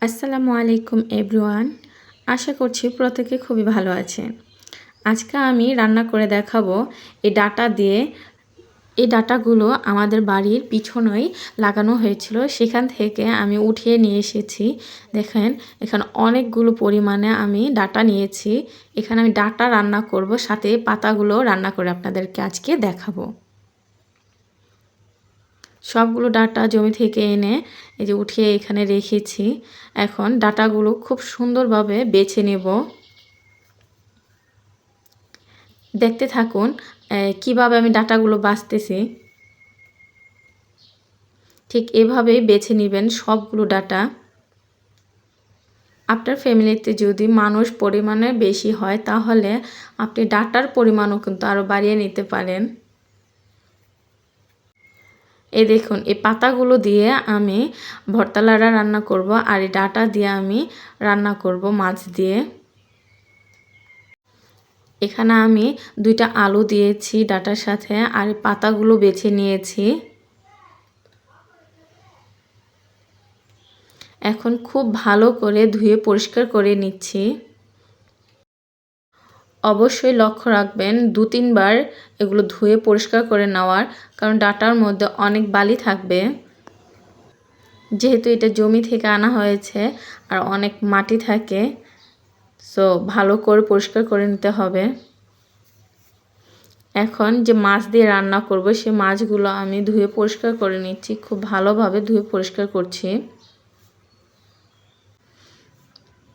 আসসালামু আলাইকুম এভরিওয়ান। আশা করছি প্রত্যেকে খুবই ভালো আছেন। আজকে আমি রান্না করে দেখাবো এই ডাটা দিয়ে। এই ডাটাগুলো আমাদের বাড়ির পিছনেই লাগানো হয়েছিল, সেখান থেকে আমি উঠিয়ে নিয়ে এসেছি। দেখেন এখানে অনেকগুলো পরিমাণে আমি ডাটা নিয়েছি। এখানে আমি ডাটা রান্না করব, সাথে পাতাগুলো রান্না করে আপনাদেরকে আজকে দেখাবো। সবগুলো ডাটা জমি থেকে এনে এই যে উঠিয়ে এখানে রেখেছি। এখন ডাটাগুলো খুব সুন্দরভাবে বেছে নেব। দেখতে থাকুন কিভাবে আমি ডাটাগুলো বাছতেছি। ঠিক এভাবেই বেছে নেবেন সবগুলো ডাটা। আপনার ফ্যামিলিতে যদি মানুষ পরিমাণে বেশি হয় তাহলে আপনি ডাটার পরিমাণও কিন্তু আরও বাড়িয়ে নিতে পারেন। এই দেখুন এই পাতাগুলো দিয়ে আমি ভর্তালাড়া রান্না করব, আর এই ডাটা দিয়ে আমি রান্না করব মাছ দিয়ে। এখানে আমি 2টা আলু দিয়েছি ডাটার সাথে, আর পাতাগুলো বেছে নিয়েছি। এখন খুব ভালো করে ধুয়ে পরিষ্কার করে নিচ্ছি। অবশ্যই লক্ষ্য রাখবেন 2-3 বার এগুলো ধুয়ে পরিষ্কার করে নেওয়ার, কারণ ডাটার মধ্যে অনেক বালি থাকবে। যেহেতু এটা জমি থেকে আনা হয়েছে আর অনেক মাটি থাকে, সো ভালো করে পরিষ্কার করে নিতে হবে। এখন যে মাছ দিয়ে রান্না করব সেই মাছগুলো আমি ধুয়ে পরিষ্কার করে নিচ্ছি। খুব ভালোভাবে ধুয়ে পরিষ্কার করছি।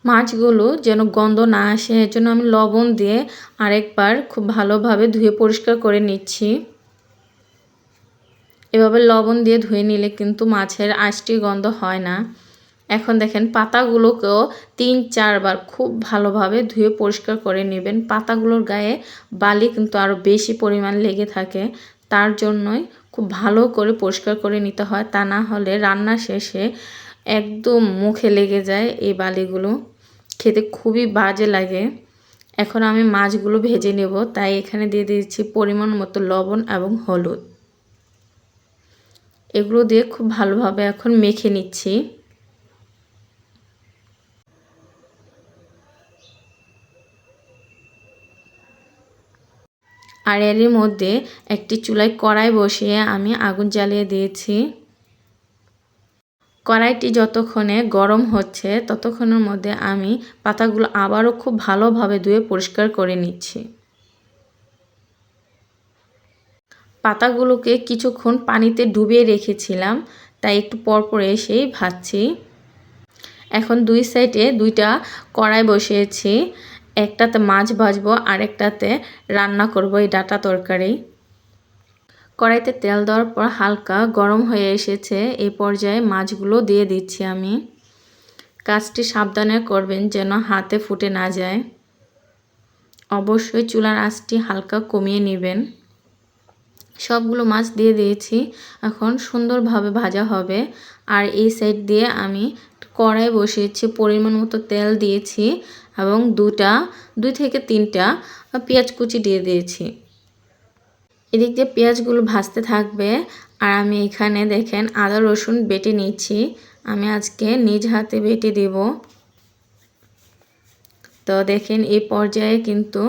মাছগুলো যেন গন্ধ না আসে এজন্য আমি লবণ দিয়ে আরেকবার খুব ভালোভাবে ধুয়ে পরিষ্কার করে নিচ্ছি। এভাবে লবণ দিয়ে ধুয়ে নিলে কিন্তু মাছের আঁশটি গন্ধ হয় না। এখন দেখেন পাতাগুলোকেও 3-4 বার খুব ভালোভাবে ধুয়ে পরিষ্কার করে নেবেন। পাতাগুলোর গায়ে বালি কিন্তু আরও বেশি পরিমাণ লেগে থাকে, তার জন্যই খুব ভালো করে পরিষ্কার করে নিতে হয়। তা না হলে রান্না শেষে একদম মুখে লেগে যায় এই বালিগুলো, খেতে খুবই বাজে লাগে। এখন আমি মাছগুলো ভেজে নেব, তাই এখানে দিয়ে দিয়েছি পরিমাণ মতো লবণ এবং হলুদ। এগুলো দিয়ে খুব ভালোভাবে এখন মেখে নিচ্ছি। আর এরই মধ্যে একটি চুলায় কড়াই বসিয়ে আমি আগুন জ্বালিয়ে দিয়েছি। কড়াইটি যতক্ষণে গরম হচ্ছে ততক্ষণের মধ্যে আমি পাতাগুলো আবারও খুব ভালোভাবে ধুয়ে পরিষ্কার করে নিচ্ছি। পাতাগুলোকে কিছুক্ষণ পানিতে ডুবিয়ে রেখেছিলাম, তাই একটু পরপর এসেই ভাজছি। এখন 2 সাইডে 2টা কড়াই বসিয়েছি। একটাতে মাছ ভাজবো, আরেকটাতে রান্না করব এই ডাটা তরকারি। কড়াইতে তেল দেওয়ার পর হালকা গরম হয়ে এসেছে। এই পর্যায়ে মাছগুলো দিয়ে দিচ্ছি আমি। কাজটি সাবধানে করবেন যেন হাতে ফুটে না যায়। অবশ্যই চুলার আঁচটি হালকা কমিয়ে নেবেন। সবগুলো মাছ দিয়ে দিয়েছি। এখন সুন্দরভাবে ভাজা হবে। আর এই সাইড দিয়ে আমি কড়াই বসিয়েছি, পরিমাণ মতো তেল দিয়েছি এবং 2 থেকে 3টা পেঁয়াজ কুচি দিয়ে দিয়েছি। এদিক দিয়ে পেঁয়াজগুলো ভাজতে থাকবে, আর আমি এখানে দেখেন আদা রসুন বেটে নিচ্ছি। আমি আজকে নিজ হাতে বেটে দেব। তো দেখেন এই পর্যায়ে কিন্তু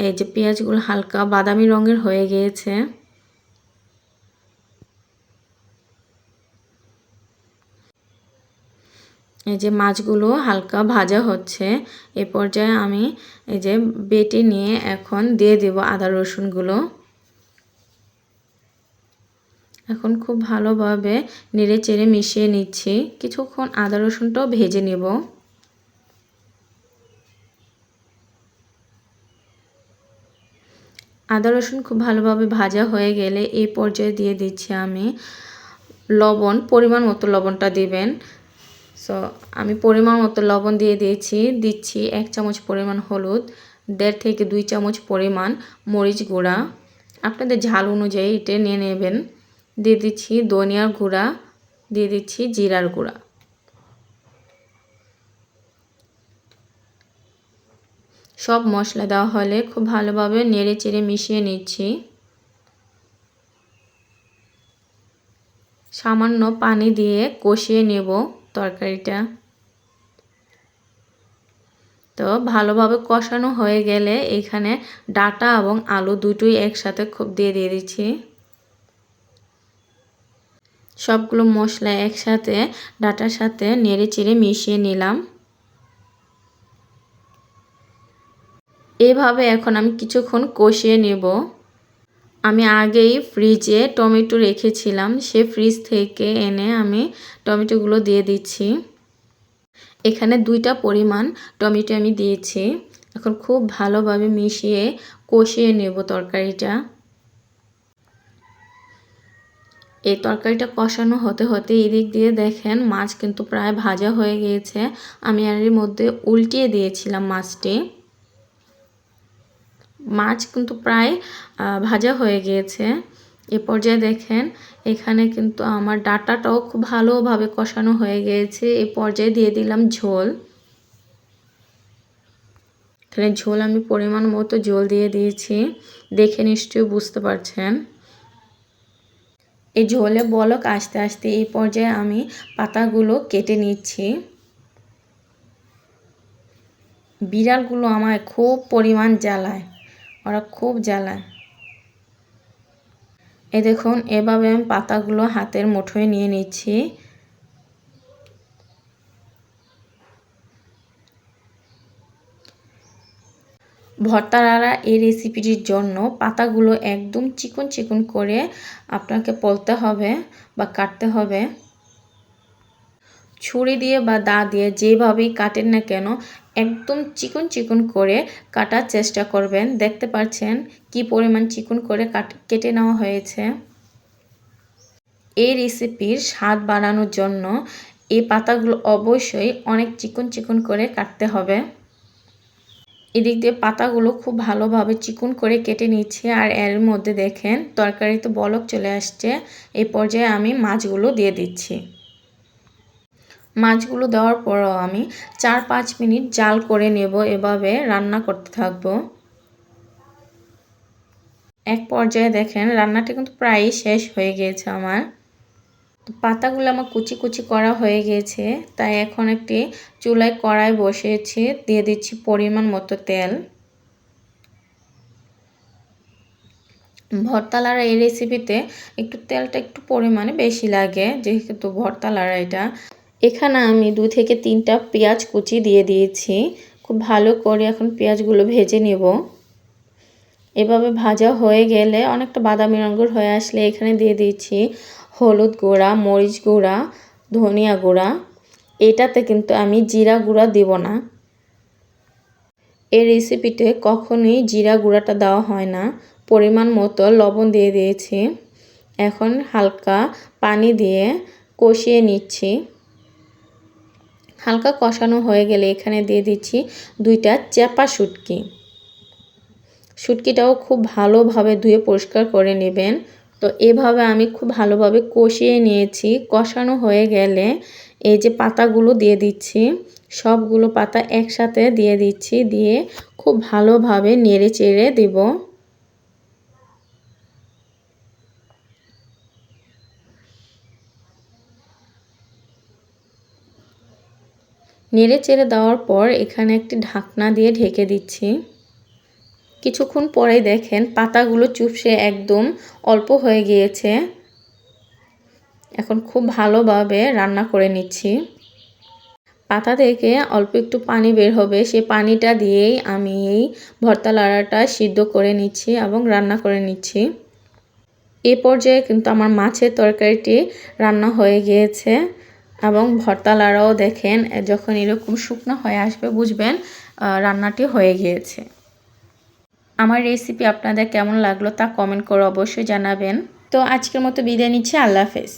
এই যে পেঁয়াজগুলো হালকা বাদামি রঙের হয়ে গিয়েছে। এই যে মাছগুলো হালকা ভাজা হচ্ছে, এই পর্যায়ে আমি এই যে বেটে নিয়ে এখন দিয়ে দেব আদা রসুনগুলো। এখন খুব ভালোভাবে নেড়ে চেড়ে মিশিয়ে নিচ্ছি। কিছুক্ষণ আদা রসুনটাও ভেজে নেব। আদা রসুন খুব ভালোভাবে ভাজা হয়ে গেলে এই পর্যায়ে দিয়ে দিচ্ছি আমি লবণ। পরিমাণ মতো লবণটা দিবেন। সো আমি পরিমাণ মতো লবণ দিয়ে দিচ্ছি 1 চামচ পরিমাণ হলুদ, 1.5 থেকে 2 চামচ পরিমাণ মরিচ গুঁড়া। আপনাদের ঝাল অনুযায়ী এটা নিয়ে নেবেন। দিয়ে দিচ্ছি ধনিয়ার গুঁড়া, দিয়ে দিচ্ছি জিরার গুঁড়া। সব মশলা দেওয়া হলে খুব ভালোভাবে নেড়ে চেড়ে মিশিয়ে নিচ্ছি। সামান্য পানি দিয়ে কষিয়ে নেব তরকারিটা। তো ভালোভাবে কষানো হয়ে গেলে এখানে ডাঁটা এবং আলু দুটোই একসাথে খুব দিয়ে দিচ্ছি। সবগুলো মশলা একসাথে ডাঁটার সাথে নেড়ে চেড়ে মিশিয়ে নিলাম। এভাবে এখন আমি কিছুক্ষণ কষিয়ে নেব। আমি আগেই ফ্রিজে টমেটো রেখেছিলাম, সে ফ্রিজ থেকে এনে আমি টমেটোগুলো দিয়ে দিচ্ছি। এখানে 2টা পরিমাণ টমেটো আমি দিয়েছি। এখন খুব ভালোভাবে মিশিয়ে কষিয়ে নেব তরকারিটা। এই তরকারিটা কষানো হতে হতে এদিক দিয়ে দেখেন মাছ কিন্তু প্রায় ভাজা হয়ে গিয়েছে। আমি এর মধ্যে উল্টিয়ে দিয়েছিলাম মাছটি। মাছ কিন্তু প্রায় ভাজা হয়ে গিয়েছে। এ পর্যায়ে দেখেন এখানে কিন্তু আমার ডাঁটাটাও খুব ভালোভাবে কষানো হয়ে গিয়েছে। এই পর্যায়ে দিয়ে দিলাম ঝোল। এখানে ঝোল আমি পরিমাণ মতো ঝোল দিয়ে দিয়েছি, দেখে নিশ্চয়ই বুঝতে পারছেন। এই ঝোলে বলক আসতে আসতে এই পর্যায়ে আমি পাতাগুলো কেটে নিচ্ছি। বিড়ালগুলো আমায় খুব পরিমাণ জ্বালায়, ওরা খুব জ্বালায়। এই দেখুন এভাবে আমি পাতাগুলো হাতের মুঠোয় নিয়ে নিচ্ছি। ভর্তারারা এই রেসিপিটির জন্য পাতাগুলো একদম চিকন চিকন করে আপনাকে পলতে হবে বা কাটতে হবে। ছুরি দিয়ে বা দা দিয়ে যেভাবেই কাটেন না কেন একদম চিকন চিকন করে কাটার চেষ্টা করবেন। দেখতে পাচ্ছেন কি পরিমাণ চিকন করে কেটে নেওয়া হয়েছে। এই রেসিপির স্বাদ বাড়ানোর জন্য এই পাতাগুলো অবশ্যই অনেক চিকন চিকন করে কাটতে হবে। এদিক দিয়ে পাতাগুলো খুব ভালোভাবে চিকন করে কেটে নিচ্ছি। আর এর মধ্যে দেখেন তরকারিতে বলক চলে আসছে। এই পর্যায়ে আমি মাছগুলো দিয়ে দিচ্ছি। মাছগুলো দেওয়ার পরও আমি 4-5 মিনিট জাল করে নেব, এভাবে রান্না করতে থাকব। এক পর্যায়ে দেখেন রান্নাটা কিন্তু প্রায় শেষ হয়ে গিয়েছে আমার। পাতাগুলো আমার কুচি কুচি করা হয়ে গিয়েছে, তাই এখন একটি চুলায় কড়াই বসিয়েছি, দিয়ে দিচ্ছি পরিমাণ মতো তেল। ভর্তা লাড়া এই রেসিপিতে একটু তেলটা একটু পরিমাণে বেশি লাগে, যেহেতু ভর্তা লাড়া এটা। এখানে আমি 2 থেকে 3টা পেঁয়াজ কুচি দিয়ে দিয়েছি। খুব ভালো করে এখন পেঁয়াজগুলো ভেজে নেব। এভাবে ভাজা হয়ে গেলে অনেকটা বাদামি রঙের হয়ে আসলে এখানে দিয়ে দিচ্ছি হলুদ গুঁড়া, মরিচ গুঁড়া, ধনিয়া গুঁড়া। এটাতে কিন্তু আমি জিরা গুঁড়া দেব না। এই রেসিপিতে কখনোই জিরা গুঁড়াটা দেওয়া হয় না। পরিমাণ মতো লবণ দিয়ে দিয়েছি। এখন হালকা পানি দিয়ে কষিয়ে নিচ্ছি। হালকা কষানো হয়ে গেলে এখানে দিয়ে দিচ্ছি 2টা চাপা শুটকি। শুটকিটাও খুব ভালোভাবে ধুয়ে পরিষ্কার করে নেবেন। তো এভাবে আমি খুব ভালোভাবে কষিয়ে নিয়েছি। কষানো হয়ে গেলে এই যে পাতাগুলো দিয়ে দিচ্ছি, সবগুলো পাতা একসাথে দিয়ে দিচ্ছি, দিয়ে খুব ভালোভাবে নেড়ে চেড়ে দেব। নেড়ে চেড়ে দেওয়ার পর এখানে একটি ঢাকনা দিয়ে ঢেকে দিচ্ছি। কিছুক্ষণ পরে দেখেন পাতাগুলো চুপসে একদম অল্প হয়ে গিয়েছে। এখন খুব ভালোভাবে রান্না করে নিচ্ছি। পাতা থেকে অল্প একটু পানি বের হবে, সেই পানিটা দিয়েই আমি এই ভর্তা লাড়াটা সিদ্ধ করে নিচ্ছি এবং রান্না করে নিচ্ছি। এই পর্যায়ে কিন্তু আমার মাছের তরকারিটি রান্না হয়ে গিয়েছে এবং ভর্তা লাড়াও দেখেন যখন এরকম শুকনো হয়ে আসবে বুঝবেন রান্নাটি হয়ে গিয়েছে। আমার রেসিপি আপনাদের কেমন লাগলো তা কমেন্ট করে অবশ্যই জানাবেন। তো আজকের মতো বিদায় নিচ্ছি। আল্লাহ হাফেজ।